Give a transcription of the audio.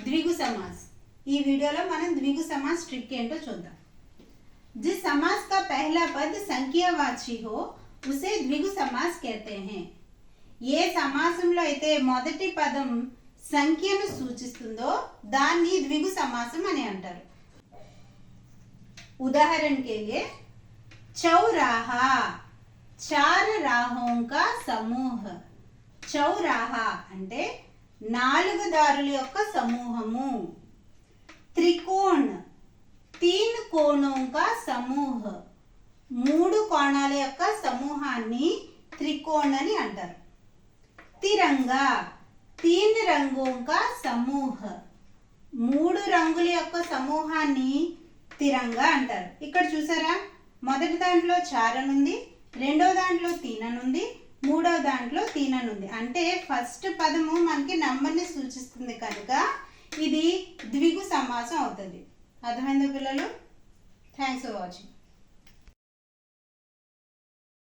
द्विगु समास ఈ వీడియోలో మనం ద్విగు సమాస్ ట్రిక్ ఏంటో చూద్దాం। जिस समास का पहला पद संख्यावाची हो उसे द्विगु समास कहते हैं। ఏ సమాసంలో అయితే మొదటి పదం సంఖ్యను సూచిస్తుందో దాన్ని ద్విగు సమాసం అని అంటారు। उदाहरण के लिए चौराहा, चार राहों का समूह। चौराहा అంటే నాలుగు దారుల యొక్క సమూహము। त्रिकोण, तीन कोणों का समूह। మూడు కోణాల యొక్క సమూహాన్ని త్రికోణ అని అంటారు। तिरंगा, तीन रंगों का समूह। మూడు రంగుల యొక్క సమూహాన్ని తిరంగా అంటారు। ఇక్కడ చూసారా, మొదటి దాంట్లో చార్ అని ఉంది, రెండో దాంట్లో తీన్ అని ఉంది, మూడో దాంట్లో తీన్ అని ఉంది। అంటే ఫస్ట్ పదము మనకి నంబర్ని సూచిస్తుంది కనుక ఇది ద్విగు సమాసం అవుతుంది। అర్థమైందా పిల్లలు? Thanks for watching.